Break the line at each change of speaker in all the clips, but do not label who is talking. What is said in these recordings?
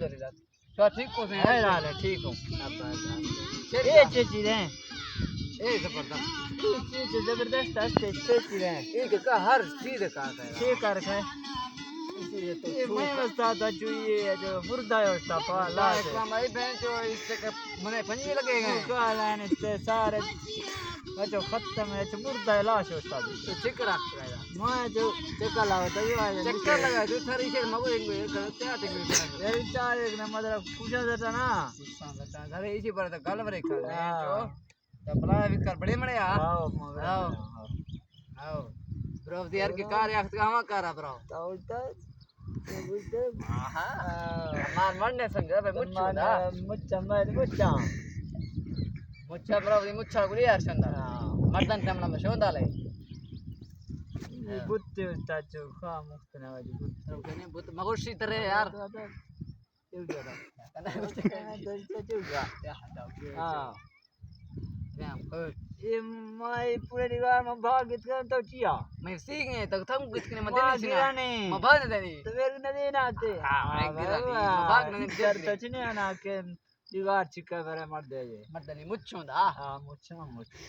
अल्हम्दुलिल्लाह तो ठीक हो से
है लाल ठीक हो
ये
अच्छी चीज है
ए जबरदस्त
चीज जबरदस्त अच्छी चीज है
एक का हर चीज का है
ठीक कर है
इसीलिए तो
ये मैं बस्ता था जो ये जो मुर्दा है उसका पाला
का भाई बहन जो इससे के मने पंजे लगेगा
का लाने से सारे जो खत्म है जो मुर्दा है लाश उसका
तो चेक रख रहा
मैं जो चक्कर लगा तो ये
चक्कर लगा जो थारी से मगो एक क्या टिक
ये चार एक ना मतलब पूछा जाता ना
घरे इसी पर तो गल भरे खा जो तो बड़ा भी कर बड़े मड़े यार आओ आओ ब्रो यार के कार्य आखत का हम करा ब्रो
तो
मार मरने संग भाई मुच्छा ना
मुच्छा
मुच्छा ब्रो दी मुच्छा गुली यार संदा मर्दन तमना में शोंदा ले
बुत्ते ताचो खा मुक्त ना वाली बुत्ते
कने बुत मगोशी तरह यार
चल गया हां ये मैं पूरे दीवार में भाग इतना तो चिया
मैं सीख गए तो थम कितने मत देनी
गिराने
मैं भाग देनी
तो मेरे नदी ना आते
हां गिरानी मैं भाग नहीं
कर तो चने ना के दीवार चिका भरे मर दे ये
मत देनी मुच्छो दा
हां मुच्छा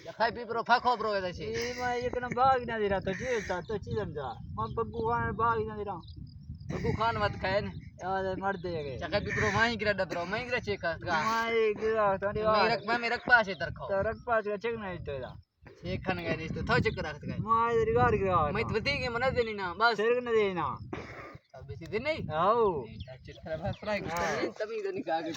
या खाई पी ब्रो फाखो ब्रो ऐसे छी
ये मैं एक ना भाग ना दे रहा तो जीता तो चीजन जा मैं बग्गू खान भाग ना दे रहा
बग्गू खान मत खाए ने
यार मर दे गए
चका पी ब्रो माही गिरा ब्रो मैं गिरा चेक का
मैं गिरा तो दीवार
मैं रख पास है तरखो
तो रख पास का चेक नहीं तो दा
चेक खन गए तो थो चेक रखत गए
मैं दीवार गिरा
मैं तो बती के मन देनी ना बस
सिर न देना
अब इसी दिन नहीं
आओ
चिट्ठा बस फ्राई तभी तो निकाल के